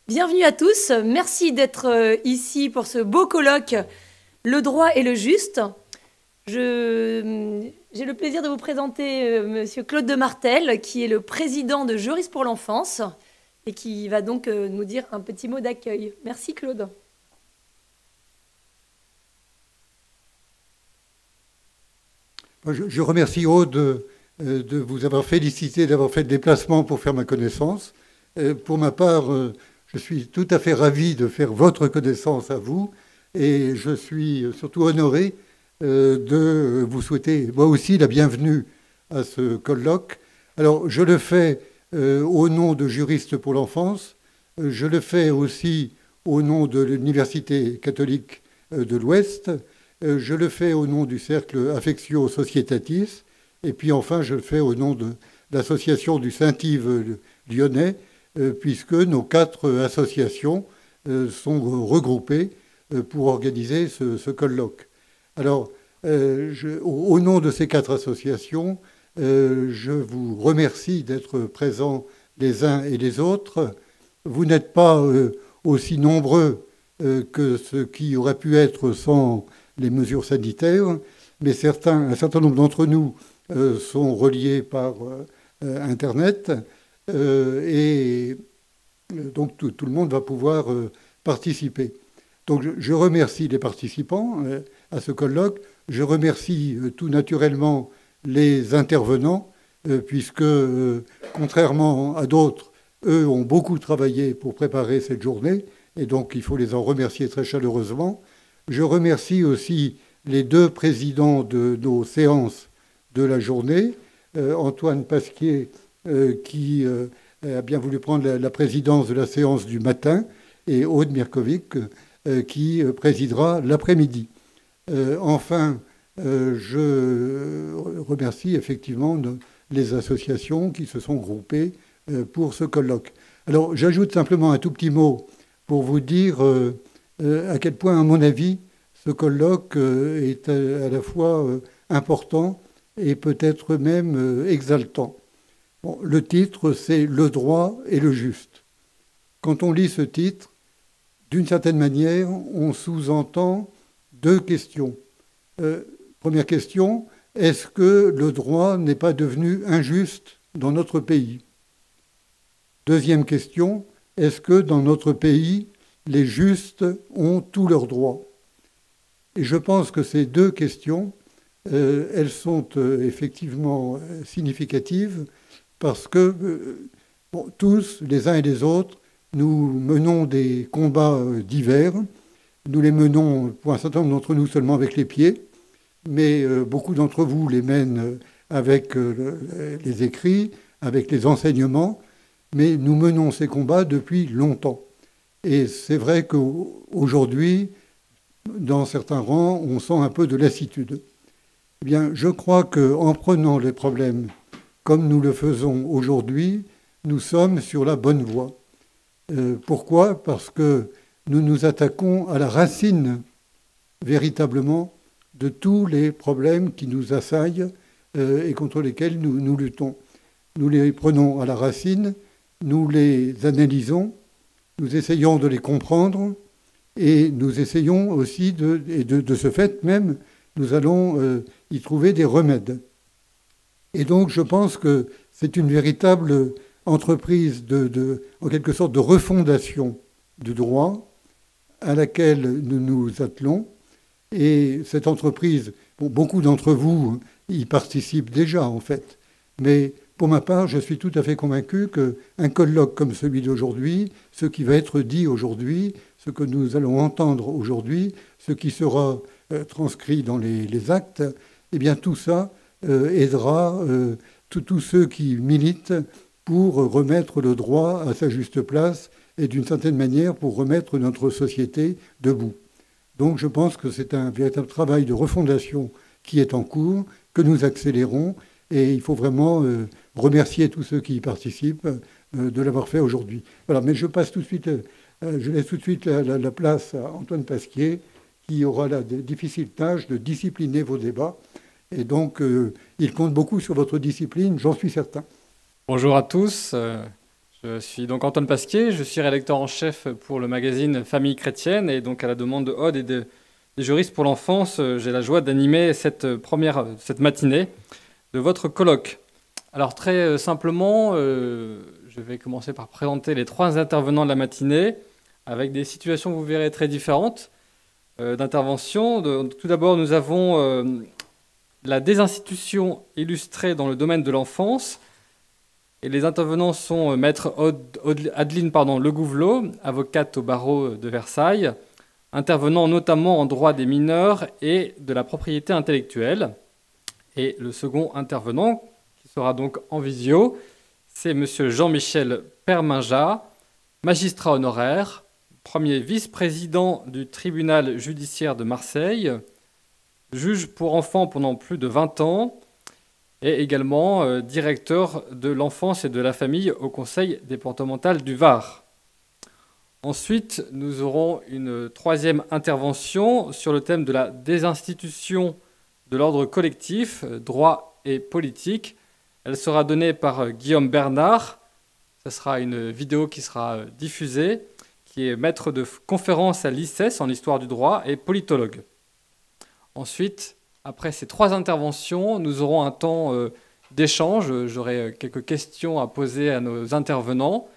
Bienvenue à tous. Merci d'être ici pour ce beau colloque Le droit et le juste. J'ai le plaisir de vous présenter Monsieur Claude de Martel, qui est le président de Juristes pour l'enfance et qui va donc nous dire un petit mot d'accueil. Merci Claude. Je remercie Aude de vous avoir félicité d'avoir fait le déplacement pour faire ma connaissance. Pour ma part, je suis tout à fait ravi de faire votre connaissance à vous et je suis surtout honoré de vous souhaiter moi aussi la bienvenue à ce colloque. Alors, je le fais au nom de Juristes pour l'enfance, je le fais aussi au nom de l'Université catholique de l'Ouest, je le fais au nom du Cercle Affectio Societatis, et puis enfin, je le fais au nom de l'association du Saint-Yves lyonnais, puisque nos 4 associations sont regroupées pour organiser ce colloque. Alors, au nom de ces 4 associations, je vous remercie d'être présents les uns et les autres. Vous n'êtes pas aussi nombreux que ce qui aurait pu être sans les mesures sanitaires, mais un certain nombre d'entre nous sont reliés par Internet et donc tout le monde va pouvoir participer. Donc je remercie les participants à ce colloque. Je remercie tout naturellement les intervenants, puisque contrairement à d'autres, eux ont beaucoup travaillé pour préparer cette journée, et donc il faut les en remercier très chaleureusement. Je remercie aussi les 2 présidents de nos séances de la journée, Antoine Pasquier, qui a bien voulu prendre la présidence de la séance du matin, et Aude Mirkovic, qui présidera l'après-midi. Enfin, je remercie effectivement les associations qui se sont groupées pour ce colloque. Alors, j'ajoute simplement un tout petit mot pour vous dire à quel point, à mon avis, ce colloque est à la fois important et peut-être même exaltant. Bon, le titre, c'est « Le droit et le juste ». Quand on lit ce titre, d'une certaine manière, on sous-entend 2 questions. Première question, est-ce que le droit n'est pas devenu injuste dans notre pays? Deuxième question, est-ce que dans notre pays, les justes ont tous leurs droits? Et je pense que ces 2 questions, elles sont effectivement significatives parce que tous, les uns et les autres, nous menons des combats divers. Nous les menons, pour un certain nombre d'entre nous, seulement avec les pieds, mais beaucoup d'entre vous les mènent avec les écrits, avec les enseignements, mais nous menons ces combats depuis longtemps. Et c'est vrai qu'aujourd'hui, dans certains rangs, on sent un peu de lassitude. Eh bien, je crois qu'en prenant les problèmes comme nous le faisons aujourd'hui, nous sommes sur la bonne voie. Pourquoi? Parce que nous nous attaquons à la racine, véritablement, de tous les problèmes qui nous assaillent et contre lesquels nous luttons. Nous les prenons à la racine, nous les analysons, nous essayons de les comprendre et nous essayons aussi, de ce fait même, nous allons y trouver des remèdes. Et donc je pense que c'est une véritable entreprise en quelque sorte de refondation du droit à laquelle nous nous attelons. Et cette entreprise, beaucoup d'entre vous y participent déjà en fait. Mais pour ma part, je suis tout à fait convaincu qu'un colloque comme celui d'aujourd'hui, ce qui va être dit aujourd'hui, ce que nous allons entendre aujourd'hui, ce qui sera transcrit dans les actes, eh bien tout ça aidera tous ceux qui militent pour remettre le droit à sa juste place et d'une certaine manière pour remettre notre société debout. Donc je pense que c'est un véritable travail de refondation qui est en cours, que nous accélérons, et il faut vraiment remercier tous ceux qui y participent de l'avoir fait aujourd'hui. Voilà, mais je laisse tout de suite la place à Antoine Pasquier, qui aura la difficile tâche de discipliner vos débats. Et donc, il compte beaucoup sur votre discipline, j'en suis certain. Bonjour à tous. Je suis donc Antoine Pasquier, je suis rédacteur en chef pour le magazine Famille chrétienne et donc à la demande de Aude et des juristes pour l'enfance, j'ai la joie d'animer cette matinée de votre colloque. Alors très simplement, je vais commencer par présenter les 3 intervenants de la matinée avec des situations, vous verrez, très différentes d'intervention. Tout d'abord, nous avons la désinstitution illustrée dans le domaine de l'enfance. Et les intervenants sont maître Adeline Le Gouvelot, avocate au barreau de Versailles, intervenant notamment en droit des mineurs et de la propriété intellectuelle. Et le second intervenant, qui sera donc en visio, c'est M. Jean-Michel Perminja, magistrat honoraire, premier vice-président du tribunal judiciaire de Marseille, juge pour enfants pendant plus de 20 ans, et également directeur de l'enfance et de la famille au Conseil départemental du Var. Ensuite, nous aurons une 3e intervention sur le thème de la désinstitution de l'ordre collectif, droit et politique. Elle sera donnée par Guillaume Bernard. Ce sera une vidéo qui sera diffusée, qui est maître de conférence à l'ICES en histoire du droit et politologue. Ensuite, après ces 3 interventions, nous aurons un temps d'échange. J'aurai quelques questions à poser à nos intervenants.